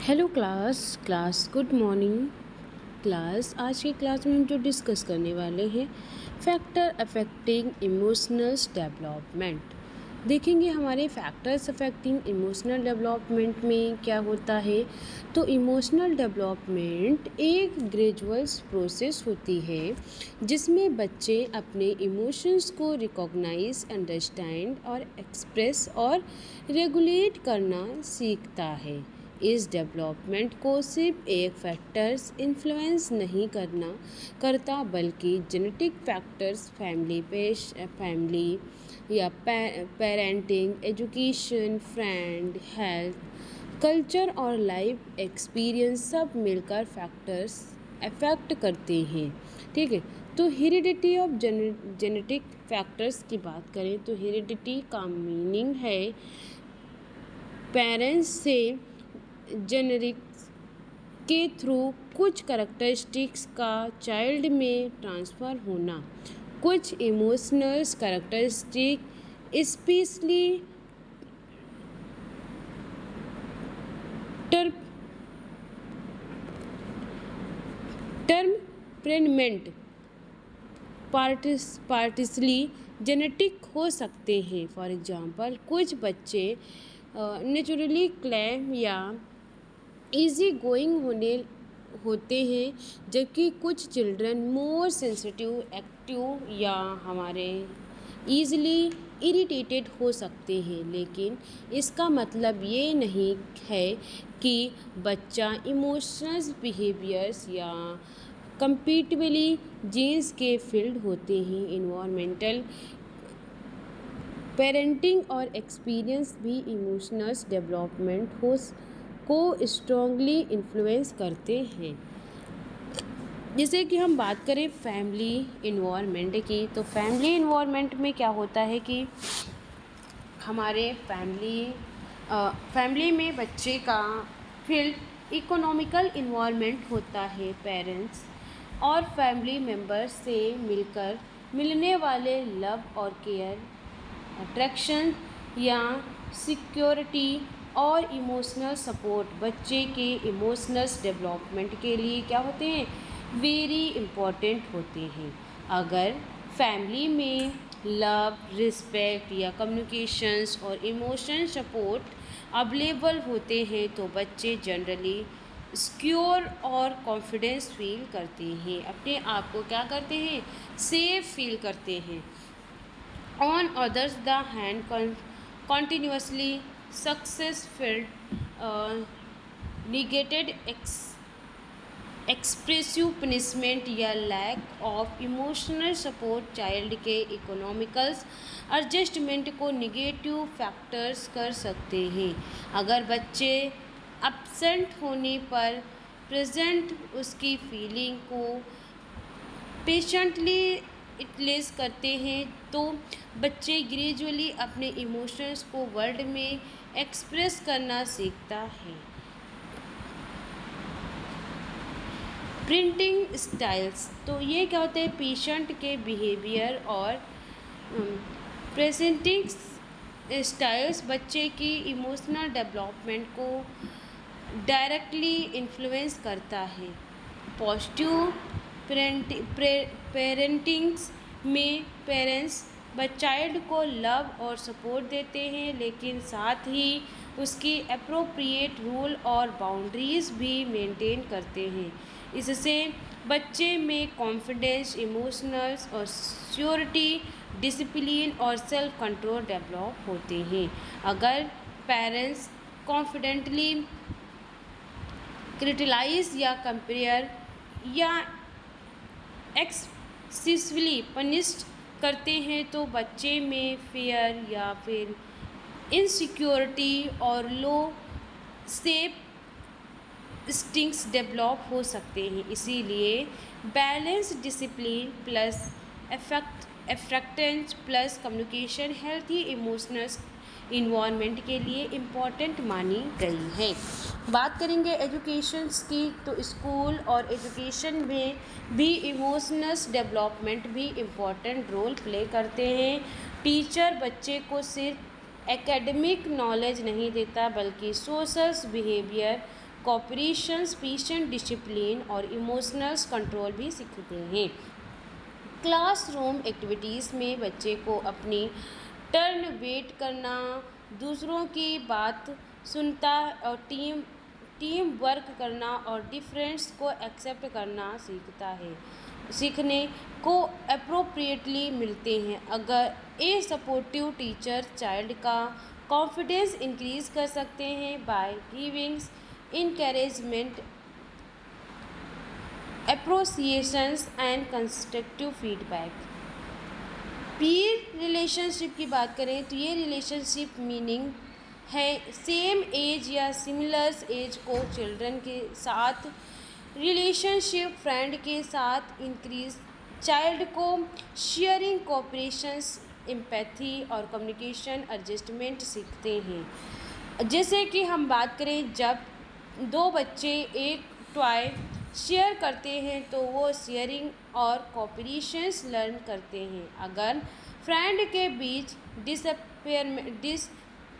Hello class good morning class. आज की class में हम जो डिस्कस करने वाले हैं फैक्टर अफेक्टिंग इमोशनल्स डेवलपमेंट। देखेंगे हमारे फैक्टर्स अफेक्टिंग इमोशनल डेवलपमेंट में क्या होता है। तो इमोशनल डेवलपमेंट एक ग्रेजुअल प्रोसेस होती है जिसमें बच्चे अपने इमोशंस को रिकॉग्नाइज, अंडरस्टैंड और एक्सप्रेस और रेगुलेट करना सीखता है। इस डेवलपमेंट को सिर्फ एक फैक्टर्स इन्फ्लुएंस नहीं करता बल्कि जेनेटिक फैक्टर्स, फैमिली या parenting, education, friend, health, culture और लाइफ एक्सपीरियंस सब मिलकर फैक्टर्स अफेक्ट करते हैं। ठीक है, तो हेरिडिटी ऑफ जेनेटिक फैक्टर्स की बात करें तो हेरिडिटी का मीनिंग है पेरेंट्स से जेनेटिक्स के थ्रू कुछ करैक्टरिस्टिक्स का चाइल्ड में ट्रांसफ़र होना। कुछ emotional characteristic specially temperament पार्टिसली genetic हो सकते हैं। फॉर एग्जांपल, कुछ बच्चे नेचुरली क्लैम या इजी गोइंग होते हैं जबकि कुछ चिल्ड्रन मोर सेंसिटिव, एक्टिव या हमारे ईज़िली इरिटेटेड हो सकते हैं। लेकिन इसका मतलब ये नहीं है कि बच्चा इमोशनल बिहेवियर्स या कंपैटिबली जीन्स के फील्ड होते हैं। इन्वायरमेंटल, पेरेंटिंग और एक्सपीरियंस भी इमोशनल डेवलपमेंट को स्ट्रॉन्गली इन्फ्लुएंस करते हैं। जैसे कि हम बात करें फैमिली इन्वायरमेंट की, तो फैमिली इन्वायरमेंट में क्या होता है कि हमारे फैमिली में बच्चे का फील्ड इकोनॉमिकल इन्वायरमेंट होता है। पेरेंट्स और फैमिली मेम्बर्स से मिलने वाले लव और केयर, अट्रैक्शन या सिक्योरिटी और इमोशनल सपोर्ट बच्चे के इमोशनल डेवलपमेंट के लिए क्या होते हैं, वेरी इम्पॉर्टेंट होते हैं। अगर फैमिली में लव, रिस्पेक्ट या कम्युनिकेशंस और इमोशन सपोर्ट अवेलेबल होते हैं तो बच्चे जनरली सिक्योर और कॉन्फिडेंस फील करते हैं, अपने आप को क्या करते हैं, सेफ फील करते हैं। On others the hand, continuously successful negated expressive punishment या lack of emotional support child के इकोनॉमिकल्स एडजस्टमेंट को निगेटिव फैक्टर्स कर सकते हैं। अगर बच्चे एब्सेंट होने पर प्रेजेंट उसकी फीलिंग को पेशेंटली इटलेस करते हैं तो बच्चे ग्रेजुअली अपने इमोशंस को वर्ड में एक्सप्रेस करना सीखता है। प्रिंटिंग स्टाइल्स, तो ये क्या होते हैं, पेशेंट के बिहेवियर और प्रेजेंटिंग स्टाइल्स बच्चे की इमोशनल डेवलपमेंट को डायरेक्टली इन्फ्लुएंस करता है। पॉजिटिव पेरेंटिंग्स में पेरेंट्स चाइल्ड को लव और सपोर्ट देते हैं लेकिन साथ ही उसकी अप्रोप्रिएट रूल और बाउंड्रीज़ भी मेंटेन करते हैं। इससे बच्चे में कॉन्फिडेंस, इमोशनल्स और सिक्योरिटी, डिसिप्लिन और सेल्फ कंट्रोल डेवलप होते हैं। अगर पेरेंट्स कॉन्फिडेंटली क्रिटिसाइज या कंपेयर या एक्सेसिवली पनिश्ड करते हैं तो बच्चे में फियर या फिर इनसिक्योरिटी और लो सेल्फ इंस्टिंक्ट्स डेवलप हो सकते हैं। इसीलिए balance, discipline plus affection plus communication healthy emotional environment के लिए इम्पॉर्टेंट मानी गई है। बात करेंगे एजुकेशंस की, तो स्कूल और एजुकेशन में भी इमोशनल डेवलपमेंट भी इम्पॉर्टेंट रोल प्ले करते हैं। टीचर बच्चे को सिर्फ एकेडमिक नॉलेज नहीं देता बल्कि social behaviour, cooperations, patience, discipline और इमोशनल कंट्रोल भी सीखते हैं। क्लासरूम एक्टिविटीज़ में बच्चे को अपनी टर्न वेट करना, दूसरों की बात सुनता और टीम वर्क करना और डिफरेंस को एक्सेप्ट करना सीखने को अप्रोप्रिएटली मिलते हैं। अगर ए सपोर्टिव टीचर चाइल्ड का कॉन्फिडेंस इंक्रीज कर सकते हैं by giving encouragement, appreciations and constructive feedback. Peer relationship की बात करें तो ये रिलेशनशिप मीनिंग है सेम एज या सिमिलर एज को चिल्ड्रन के साथ रिलेशनशिप फ्रेंड के साथ इंक्रीज चाइल्ड को शेयरिंग, कोऑपरेशंस, एम्पैथी और कम्युनिकेशन एडजस्टमेंट सीखते हैं। जैसे कि हम बात करें, जब दो बच्चे एक टॉय शेयर करते हैं तो वो शेयरिंग और कोऑपरेशंस लर्न करते हैं। अगर फ्रेंड के बीच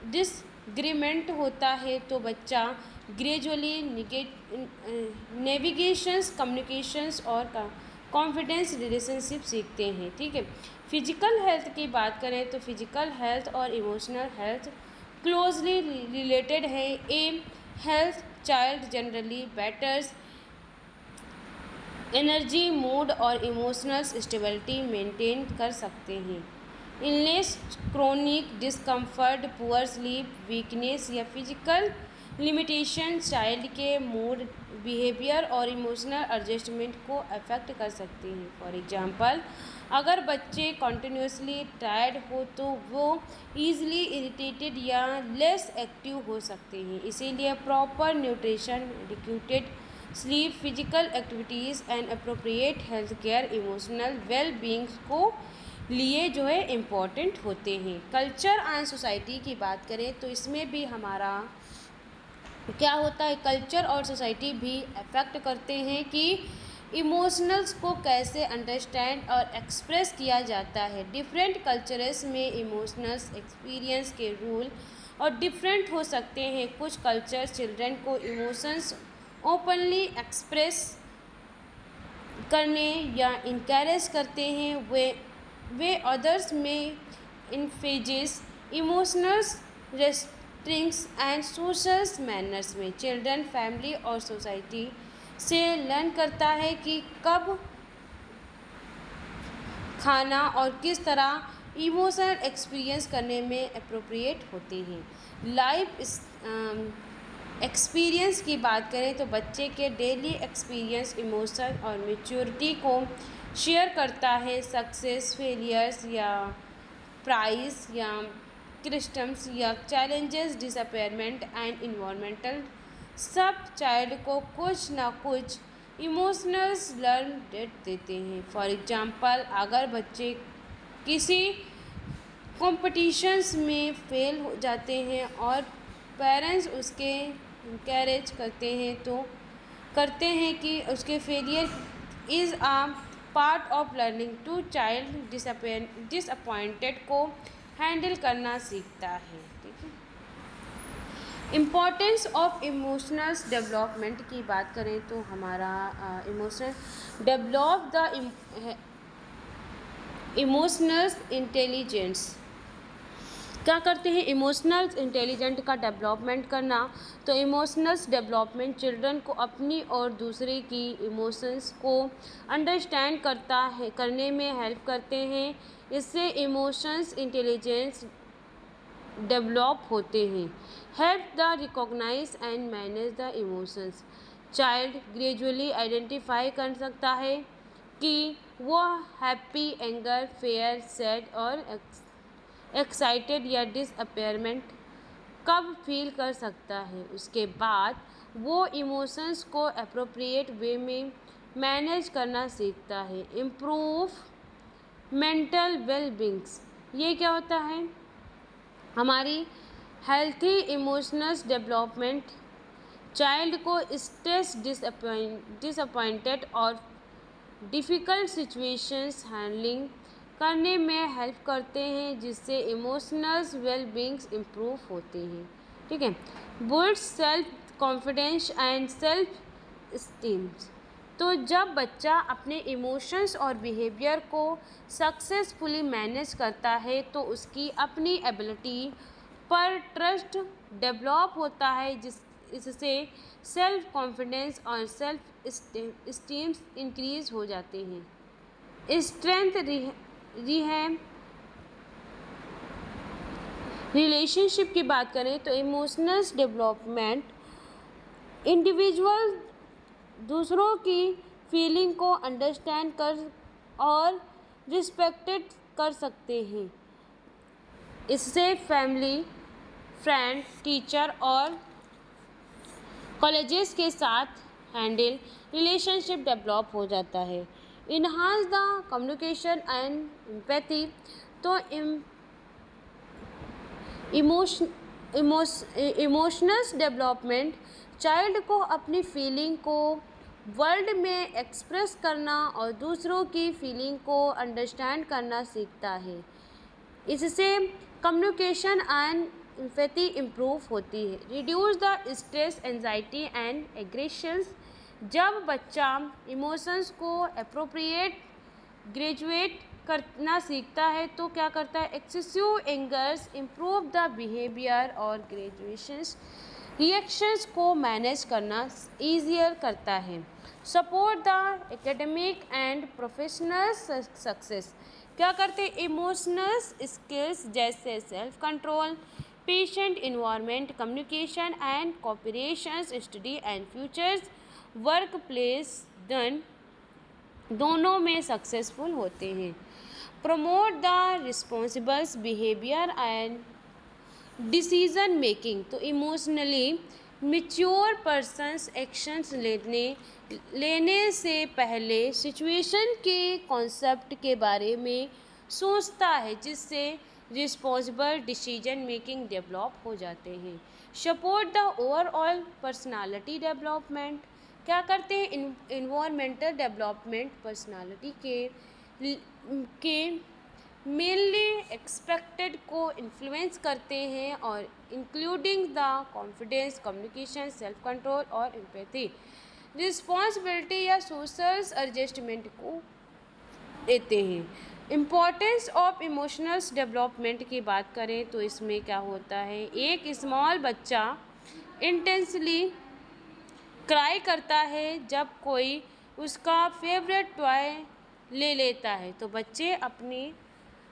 डिसएग्रीमेंट होता है तो बच्चा ग्रेजुअली नेविगेशंस, कम्युनिकेशंस और कॉन्फिडेंस रिलेशनशिप सीखते हैं। ठीक है। फिजिकल हेल्थ की बात करें तो फिजिकल हेल्थ और इमोशनल हेल्थ क्लोजली रिलेटेड है। A health child generally betters energy, mood और इमोशनल स्टेबिलिटी मेंटेन कर सकते हैं। Illness, chronic discomfort, poor sleep, weakness या फिजिकल लिमिटेशन चाइल्ड के मूड, बिहेवियर और इमोशनल एडजस्टमेंट को अफेक्ट कर सकते हैं। फॉर एग्जांपल, अगर बच्चे कंटिन्यूसली टायर्ड हो तो वो ईजिली इरिटेटेड या लेस एक्टिव हो सकते हैं। इसीलिए proper nutrition, adequated sleep, physical activities and appropriate health care emotional well being को लिए जो है इम्पॉर्टेंट होते हैं। कल्चर एंड सोसाइटी की बात करें तो इसमें भी हमारा क्या होता है, कल्चर और सोसाइटी भी अफेक्ट करते हैं कि इमोशनल्स को कैसे अंडरस्टैंड और एक्सप्रेस किया जाता है। डिफरेंट कल्चर्स में इमोशनल्स एक्सपीरियंस के रूल और डिफरेंट हो सकते हैं। कुछ कल्चर्स चिल्ड्रन को इमोशंस ओपनली एक्सप्रेस करने या इनकरेज करते हैं, वे अदर्स में इनफेजेस emotionals restricts and social manners में चिल्ड्रन फैमिली और सोसाइटी से लर्न करता है कि कब खाना और किस तरह इमोशनल एक्सपीरियंस करने में अप्रोप्रिएट होते हैं। लाइफ एक्सपीरियंस की बात करें तो बच्चे के डेली एक्सपीरियंस इमोशन और मैच्योरिटी को शेयर करता है। सक्सेस, फेलियर्स या प्राइज या क्रिस्टम्स या चैलेंजेस, डिसअपॉइंटमेंट एंड इन्वायरमेंटल सब चाइल्ड को कुछ ना कुछ इमोशनल्स लर्न देते हैं। फॉर एग्जांपल, अगर बच्चे किसी कॉम्पिटिशन्स में फेल हो जाते हैं और पेरेंट्स उसके इनकरेज करते हैं कि उसके failure is a part of learning to child disappointed को हैंडल करना सीखता है। ठीक है। इम्पॉर्टेंस ऑफ इमोशनल डेवलपमेंट की बात करें तो हमारा emotional develop the emotional intelligence क्या करते हैं, इमोशनल इंटेलिजेंट का डेवलपमेंट करना। तो इमोशनल डेवलपमेंट चिल्ड्रन को अपनी और दूसरे की इमोशंस को अंडरस्टैंड करने में हेल्प करते हैं। इससे इमोशंस इंटेलिजेंस डेवलप होते हैं। Help the recognize and manage the emotions, child gradually identify कर सकता है कि वो हैप्पी, एंगर, फेयर, सैड और एक्साइटेड या डिसअपीयरमेंट कब फील कर सकता है। उसके बाद वो इमोशंस को अप्रोप्रिएट वे में मैनेज करना सीखता है। इम्प्रूव मेंटल वेलबींग्स, ये क्या होता है, हमारी हेल्थी इमोशनल डेवलपमेंट चाइल्ड को स्ट्रेस, डिसअपॉइंटेड और डिफ़िकल्ट सिचुएशंस हैंडलिंग करने में हेल्प करते हैं, जिससे इमोशनल वेलबींग्स इम्प्रूव होते हैं। ठीक है। Built self confidence and self esteem. तो जब बच्चा अपने इमोशंस और बिहेवियर को सक्सेसफुली मैनेज करता है तो उसकी अपनी एबिलिटी पर ट्रस्ट डेवलप होता है, इससे सेल्फ कॉन्फिडेंस और सेल्फ स्टीम इंक्रीज हो जाते हैं। स्ट्रेंथ रिलेशनशिप की बात करें तो इमोशनल डेवलपमेंट इंडिविजुअल दूसरों की फीलिंग को अंडरस्टैंड कर और रिस्पेक्टेड कर सकते हैं। इससे फैमिली, फ्रेंड, टीचर और कॉलेजेस के साथ हैंडल रिलेशनशिप डेवलप हो जाता है। Enhance the communication and empathy. तो इमोशनल डेवलपमेंट चाइल्ड को अपनी फीलिंग को वर्ल्ड में एक्सप्रेस करना और दूसरों की फीलिंग को अंडरस्टैंड करना सीखता है। इससे कम्युनिकेशन एंड एम्पैथी इम्प्रूव होती है। Reduce the stress, anxiety and aggressions. जब बच्चा इमोशंस को अप्रोप्रिएट ग्रेजुएट करना सीखता है तो क्या करता है, excessive angers improve the behaviour और ग्रेजुएशंस रिएक्शंस को मैनेज करना ईजियर करता है। Support the academic and professional success. क्या करते हैं, इमोशनल स्किल्स जैसे self control, patient environment, communication and cooperation, study and futures work place दोनों में सक्सेसफुल होते हैं। Promote the responsibles behaviour and decision making. तो इमोशनली मैच्योर पर्सन्स एक्शंस लेने से पहले सिचुएशन के कॉन्सेप्ट के बारे में सोचता है, जिससे रिस्पॉन्सिबल डिसीजन मेकिंग डेवलप हो जाते हैं। Support the overall personality development. क्या करते हैं, इन्वायरमेंटल डेवलपमेंट पर्सनालिटी के मेनली एक्सपेक्टेड को इन्फ्लुएंस करते हैं और including the confidence, communication, self control और एम्पैथी, रिस्पॉन्सिबिलिटी या सोशल एडजस्टमेंट को देते हैं। इम्पॉर्टेंस ऑफ इमोशनल डेवलपमेंट की बात करें तो इसमें क्या होता है, एक स्मॉल बच्चा इंटेंसली क्राई करता है जब कोई उसका फेवरेट टॉय ले लेता है, तो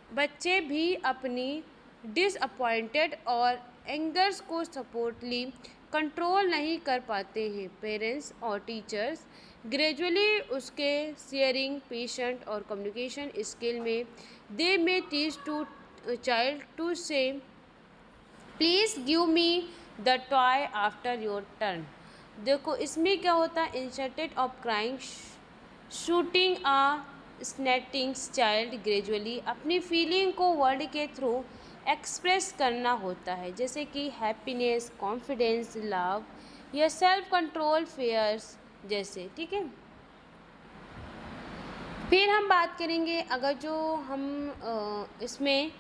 बच्चे भी अपनी डिसअपॉइंटेड और एंगर्स को सपोर्टली कंट्रोल नहीं कर पाते हैं। पेरेंट्स और टीचर्स ग्रेजुअली उसके शेयरिंग, पेशेंट और कम्युनिकेशन स्किल में they may teach to child to say please give me the toy after your turn. देखो इसमें क्या होता है, instead of crying shooting snatching child gradually अपनी फीलिंग को वर्ड के थ्रू एक्सप्रेस करना होता है, जैसे कि हैप्पीनेस, कॉन्फिडेंस, लव या सेल्फ कंट्रोल, फेयर्स जैसे। ठीक है, फिर हम बात करेंगे अगर जो हम इसमें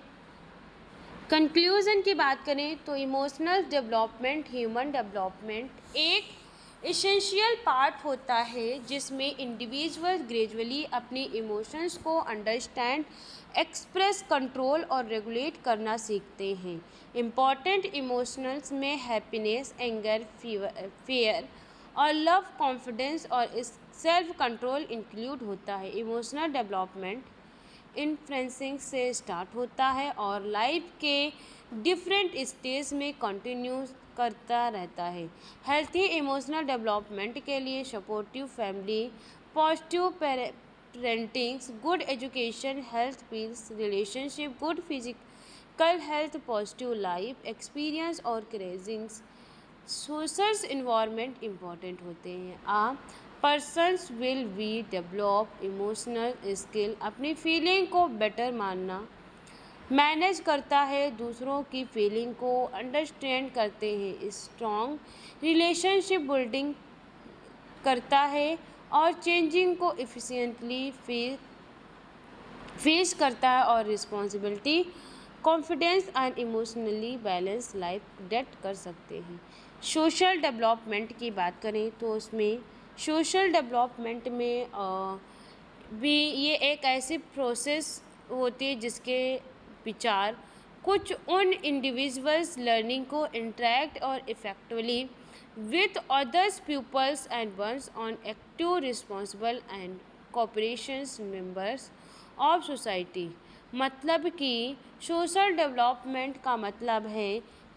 कंक्लूज़न की बात करें तो इमोशनल डेवलपमेंट ह्यूमन डेवलपमेंट एक एसेंशियल पार्ट होता है जिसमें इंडिविजुअल ग्रेजुअली अपनी इमोशंस को अंडरस्टैंड, एक्सप्रेस, कंट्रोल और रेगुलेट करना सीखते हैं। इम्पॉर्टेंट इमोशंस में हैप्पीनेस, एंगर, फियर और लव, कॉन्फिडेंस और सेल्फ कंट्रोल इंक्लूड होता है। इमोशनल डेवलपमेंट इन्फ्लुएंसिंग से स्टार्ट होता है और लाइफ के डिफरेंट स्टेज में कंटिन्यू करता रहता है। हेल्थी इमोशनल डेवलपमेंट के लिए supportive family, positive parenting, good education, health peace relationship, good physical health, positive life experience और क्रेजिंग्स, सोशल इन्वायरमेंट इम्पॉर्टेंट होते हैं। Persons will be develop emotional skill, अपनी फीलिंग को बेटर मानना, मैनेज करता है, दूसरों की फीलिंग को अंडरस्टैंड करते हैं, स्ट्रॉन्ग रिलेशनशिप बिल्डिंग करता है और चेंजिंग को एफिशिएंटली फेस करता है और responsibility confidence and emotionally balance life डेट कर सकते हैं। सोशल डेवलपमेंट की बात करें तो उसमें सोशल डेवलपमेंट में भी ये एक ऐसी प्रोसेस होती है जिसके विचार कुछ उन इंडिविजुअल्स लर्निंग को इंटरेक्ट और effectively with others pupils and ones on active responsible and cooperations members of society। मतलब कि सोशल डेवलपमेंट का मतलब है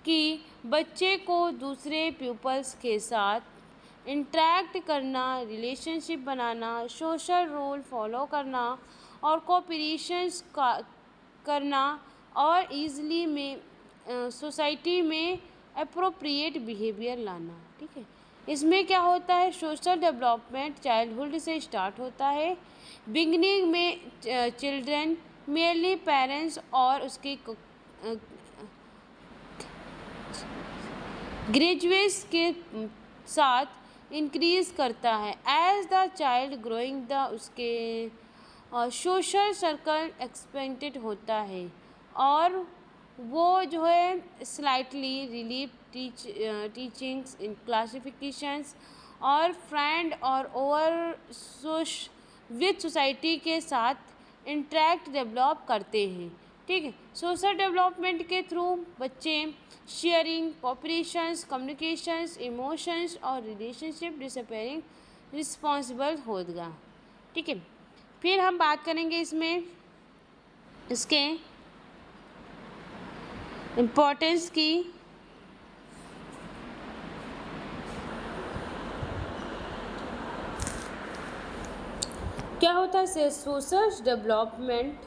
कि बच्चे को दूसरे प्यूपल्स के साथ इंटरेक्ट करना, रिलेशनशिप बनाना, सोशल रूल फॉलो करना और कोऑपरेशंस का करना और ईज़िली में सोसाइटी में अप्रोप्रिएट बिहेवियर लाना। ठीक है, इसमें क्या होता है, सोशल डेवलपमेंट चाइल्डहुड से स्टार्ट होता है। बिगनिंग में चिल्ड्रन मेनली पेरेंट्स और उसके ग्रेजुएट्स के साथ इंक्रीज करता है। As the child growing the उसके सोशल सर्कल एक्सपेंडेड होता है और वो जो है slightly relieve teachings in classifications और फ्रेंड और ओवर विथ सोसाइटी के साथ इंटरेक्ट डेवलप करते हैं। ठीक है, सोशल डेवलपमेंट के थ्रू बच्चे शेयरिंग, कोऑपरेशंस, कम्युनिकेशंस, इमोशंस और रिलेशनशिप डिसअपेयरिंग रिस्पॉन्सिबल होगा। ठीक है, फिर हम बात करेंगे इसमें इसके इम्पोर्टेंस की। क्या होता है सोशल डेवलपमेंट,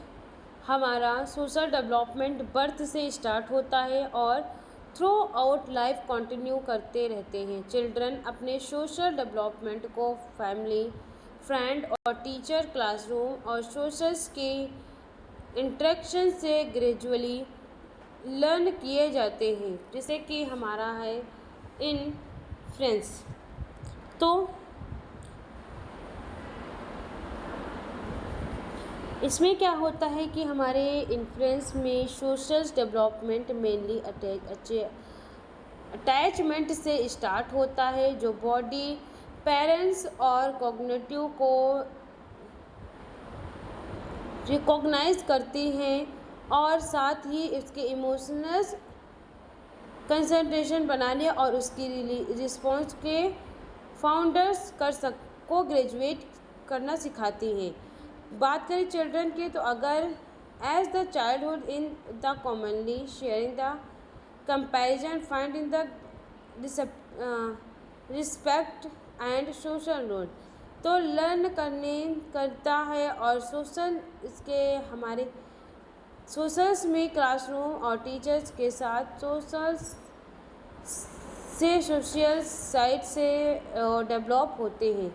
हमारा सोशल डेवलपमेंट बर्थ से स्टार्ट होता है और थ्रू आउट लाइफ कंटिन्यू करते रहते हैं। चिल्ड्रन अपने सोशल डेवलपमेंट को फैमिली, फ्रेंड और टीचर, क्लासरूम और सोशल्स के इंटरेक्शन से ग्रेजुअली लर्न किए जाते हैं, जैसे कि हमारा है इन फ्रेंड्स। तो इसमें क्या होता है कि हमारे इन्फ्लुएंस में सोशल डेवलपमेंट मेनली अटैचमेंट से स्टार्ट होता है, जो बॉडी, पेरेंट्स और कॉग्निटिव को रिकॉग्नाइज करती हैं और साथ ही इसके इमोशनल कंसंट्रेशन बनाने और उसकी रिस्पॉन्स के फाउंडर्स को ग्रेजुएट करना सिखाती हैं। बात करें चिल्ड्रन की तो अगर as the childhood in the commonly sharing the comparison find in the respect and social rule, तो लर्न करता है और सोशल इसके हमारे सोशल्स में क्लासरूम और टीचर्स के साथ सोशल साइड से डेवलप होते हैं।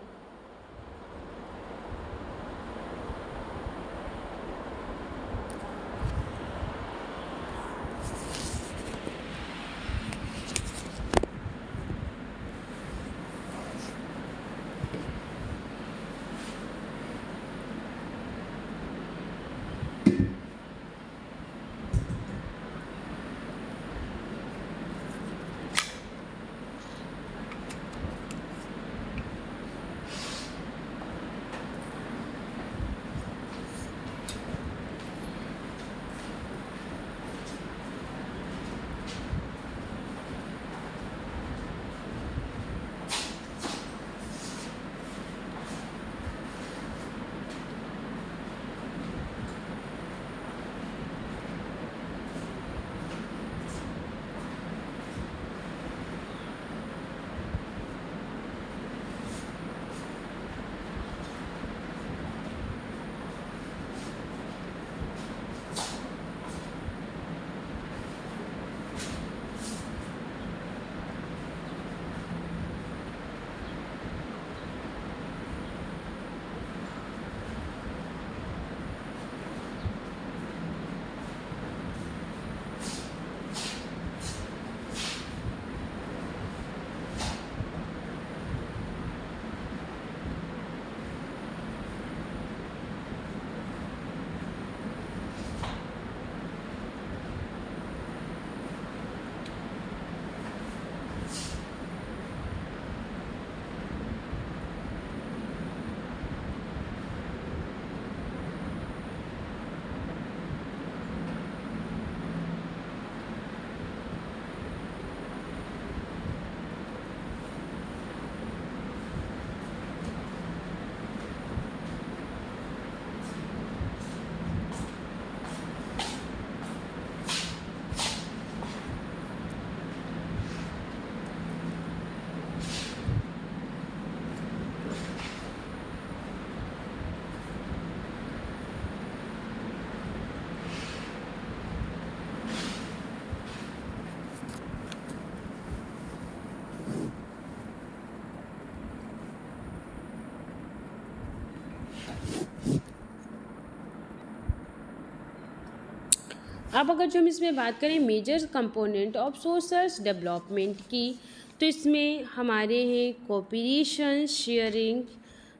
अब अगर जो हम इसमें बात करें major component of social development की, तो इसमें हमारे हैं कोऑपरेशन, शेयरिंग,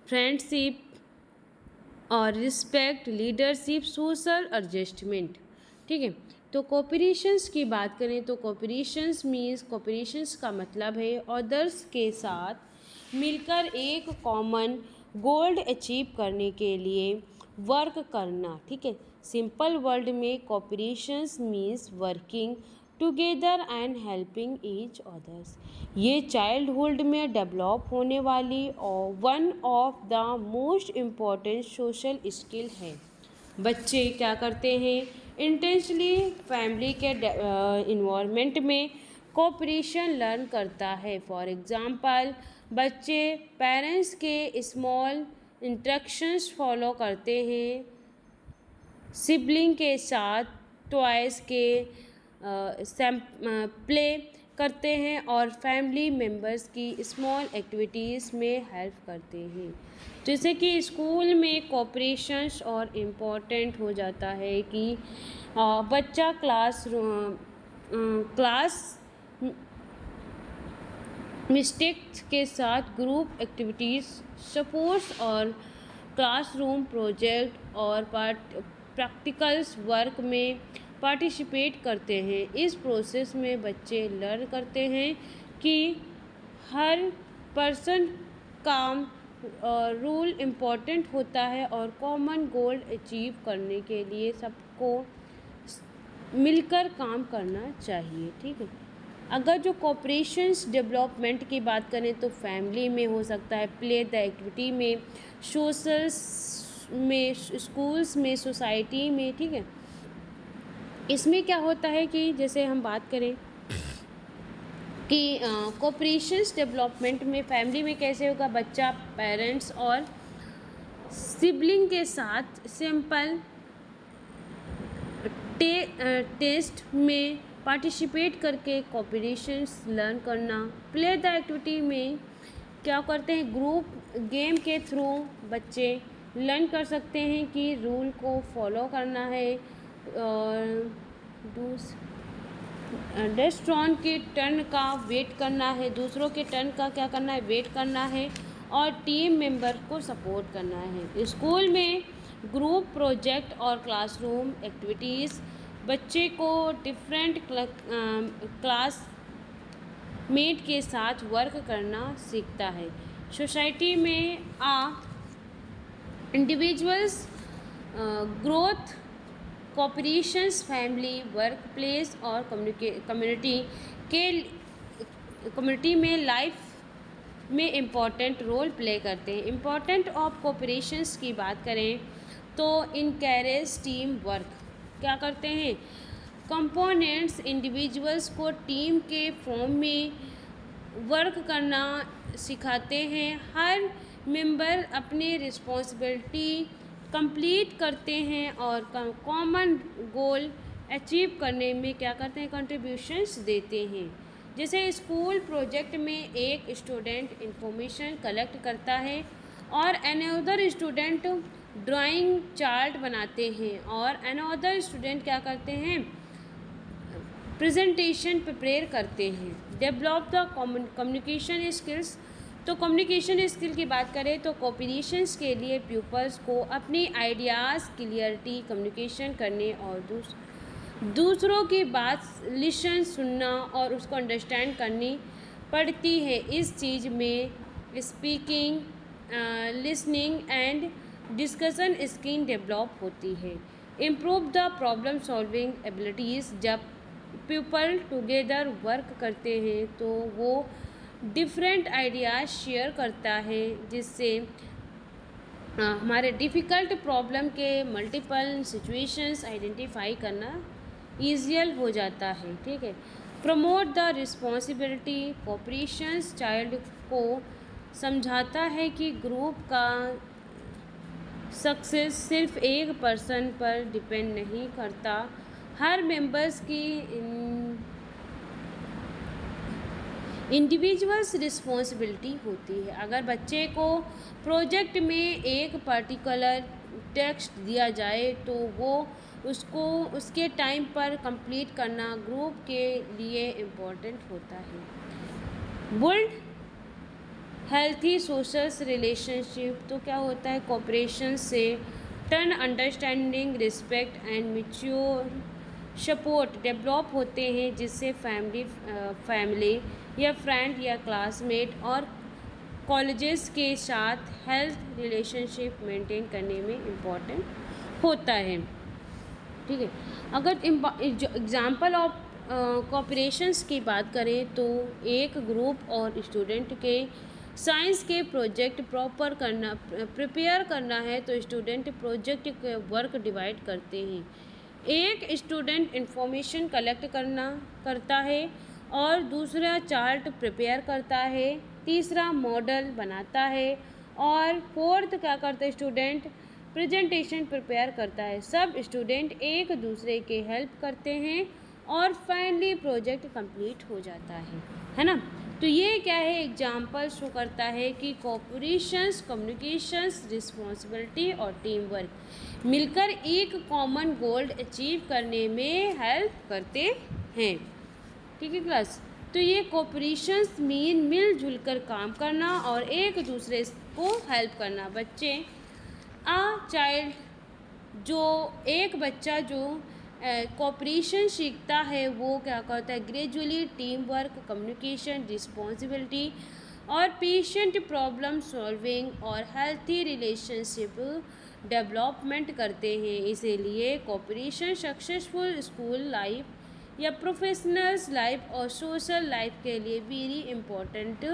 फ्रेंडशिप और रिस्पेक्ट, लीडरशिप, सोशल एडजस्टमेंट। ठीक है, तो कोऑपरेशंस की बात करें तो कोऑपरेशंस मीन्स, कोऑपरेशंस का मतलब है अदर्स के साथ मिलकर एक कॉमन गोल अचीव करने के लिए वर्क करना। ठीक है, सिंपल वर्ड में cooperations means working together and helping each others. ये चाइल्डहुड में डेवलप होने वाली और one of the most important social skill है। बच्चे क्या करते हैं, इंटेंशली फैमिली के इन्वायरमेंट में कोऑपरेशन लर्न करता है। फॉर एग्जांपल, बच्चे पेरेंट्स के स्मॉल इंस्ट्रक्शंस फॉलो करते हैं, सिबलिंग के साथ टॉयज़ के प्ले करते हैं और फैमिली मेम्बर्स की स्मॉल एक्टिविटीज़ में हेल्प करते हैं। जैसे कि स्कूल में कोऑपरेशंस और इम्पॉर्टेंट हो जाता है कि बच्चा क्लास मिस्टेक्स के साथ ग्रुप एक्टिविटीज़, सपोर्ट्स और क्लासरूम प्रोजेक्ट और प्रैक्टिकल्स वर्क में पार्टिसिपेट करते हैं। इस प्रोसेस में बच्चे लर्न करते हैं कि हर पर्सन का रोल इम्पोर्टेंट होता है और कॉमन गोल अचीव करने के लिए सबको मिलकर काम करना चाहिए। ठीक है, अगर जो कोऑपरेशंस डेवलपमेंट की बात करें तो फैमिली में हो सकता है, प्ले द एक्टिविटी में, सोशल्स में, स्कूल्स में, सोसाइटी में। ठीक है, इसमें क्या होता है कि जैसे हम बात करें कि कोऑपरेशंस डेवलपमेंट में फैमिली में कैसे होगा, बच्चा पेरेंट्स और सिबलिंग के साथ सिंपल टेस्ट में पार्टिसिपेट करके कोऑपरेशंस लर्न करना। प्ले द एक्टिविटी में क्या करते हैं, ग्रुप गेम के थ्रू बच्चे लर्न कर सकते हैं कि रूल को फॉलो करना है, रेस्टोरेंट के टर्न का वेट करना है, दूसरों के टर्न का क्या करना है, वेट करना है और टीम मेंबर को सपोर्ट करना है। स्कूल में ग्रुप प्रोजेक्ट और क्लासरूम एक्टिविटीज़ बच्चे को डिफरेंट क्लास मेट के साथ वर्क करना सीखता है। सोसाइटी में individuals growth, cooperations family, work place और कम्युनिटी में लाइफ में इम्पॉर्टेंट रोल प्ले करते हैं। इम्पॉर्टेंट ऑफ कोऑपरेशंस की बात करें तो इनकरेज टीम वर्क, क्या करते हैं, कंपोनेंट्स इंडिविजुअल्स को टीम के फॉर्म में वर्क करना सिखाते हैं। हर मेंबर अपने रिस्पॉन्सिबिलिटी कंप्लीट करते हैं और कॉमन गोल अचीव करने में क्या करते हैं, कंट्रीब्यूशंस देते हैं। जैसे स्कूल प्रोजेक्ट में एक स्टूडेंट इंफॉर्मेशन कलेक्ट करता है और अनदर स्टूडेंट ड्राइंग चार्ट बनाते हैं और अनदर स्टूडेंट क्या करते हैं, प्रेजेंटेशन प्रिपेयर करते हैं। डेवलप द कम्युनिकेशन स्किल्स, तो कम्युनिकेशन स्किल की बात करें तो कोऑपरेशंस के लिए प्यूपल्स को अपनी आइडियाज़ क्लियरिटी कम्युनिकेशन करने और दूसरों की बात लिसन सुनना और उसको अंडरस्टैंड करनी पड़ती है। इस चीज़ में speaking, listening and discussion skill develop होती है। Improve the problem solving abilities, जब पीपल टुगेदर वर्क करते हैं तो वो डिफरेंट आइडियाज़ शेयर करता है, जिससे हमारे डिफ़िकल्ट प्रॉब्लम के मल्टीपल सिचुएशंस आइडेंटिफाई करना ईजियल हो जाता है। ठीक है, promote the responsibility, cooperations child को समझाता है कि ग्रुप का सक्सेस सिर्फ एक पर्सन पर डिपेंड नहीं करता, हर मेंबर्स की इंडिविजुअल्स रिस्पॉन्सिबिलिटी होती है। अगर बच्चे को प्रोजेक्ट में एक पर्टिकुलर टेक्स्ट दिया जाए तो वो उसको उसके टाइम पर कंप्लीट करना ग्रुप के लिए इम्पोर्टेंट होता है। बिल्ड हेल्थी सोशल रिलेशनशिप, तो क्या होता है, कोऑपरेशन से turn understanding, respect and mutual support develop होते हैं, जिससे फैमिली या फ्रेंड या क्लासमेट और कॉलेजेस के साथ हेल्थ रिलेशनशिप मेंटेन करने में इम्पॉर्टेंट होता है। ठीक है, अगर एग्जाम्पल ऑफ कोऑपरेशंस की बात करें तो एक ग्रुप और स्टूडेंट के साइंस के प्रोजेक्ट प्रिपेयर करना है तो स्टूडेंट प्रोजेक्ट के वर्क डिवाइड करते हैं। एक स्टूडेंट इंफॉर्मेशन कलेक्ट करता है और दूसरा चार्ट प्रिपेयर करता है, तीसरा मॉडल बनाता है और फोर्थ क्या करता है, स्टूडेंट प्रेजेंटेशन प्रिपेयर करता है। सब स्टूडेंट एक दूसरे के हेल्प करते हैं और फाइनली प्रोजेक्ट कंप्लीट हो जाता है ना। तो ये क्या है, एग्जाम्पल शो करता है कि कोऑपरेशंस, कम्युनिकेशंस, रिस्पॉन्सिबिलिटी और टीम वर्क मिलकर एक कॉमन गोल अचीव करने में हेल्प करते हैं। ठीक है क्लास, तो ये कोऑपरेशंस मीन मिलजुल कर काम करना और एक दूसरे को हेल्प करना। बच्चे एक बच्चा जो कोऑपरेशन सीखता है वो क्या करता है, gradually team work, communication, responsibility और पेशेंट प्रॉब्लम सॉल्विंग और हेल्थी रिलेशनशिप डेवलपमेंट करते हैं। इसीलिए कोऑपरेशन सक्सेसफुल स्कूल लाइफ या प्रोफेशनल्स लाइफ और सोशल लाइफ के लिए वेरी इम्पोर्टेंट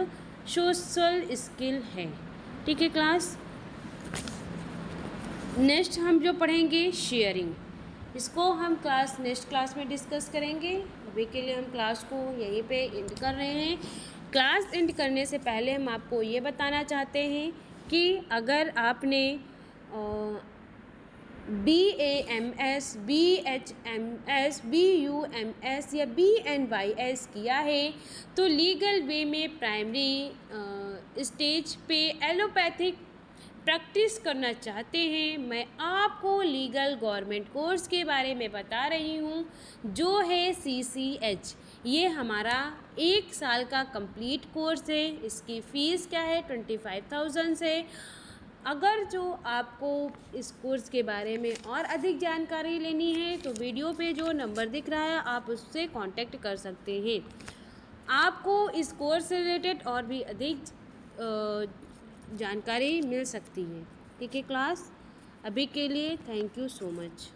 सोशल स्किल है। ठीक है क्लास, नेक्स्ट हम जो पढ़ेंगे शेयरिंग, इसको हम नेक्स्ट क्लास में डिस्कस करेंगे। अभी के लिए हम क्लास को यहीं पे एंड कर रहे हैं। क्लास एंड करने से पहले हम आपको ये बताना चाहते हैं कि अगर आपने BAMS, BHMS, BUMS या BNYS किया है तो लीगल वे में प्राइमरी स्टेज पे एलोपैथिक प्रैक्टिस करना चाहते हैं, मैं आपको लीगल गवर्नमेंट कोर्स के बारे में बता रही हूँ जो है CCH। ये हमारा 1 साल का कंप्लीट कोर्स है। इसकी फ़ीस क्या है, 25,000 से। अगर जो आपको इस कोर्स के बारे में और अधिक जानकारी लेनी है तो वीडियो पे जो नंबर दिख रहा है आप उससे कांटेक्ट कर सकते हैं। आपको इस कोर्स से रिलेटेड और भी अधिक जानकारी मिल सकती है। ठीक है क्लास, अभी के लिए थैंक यू सो मच।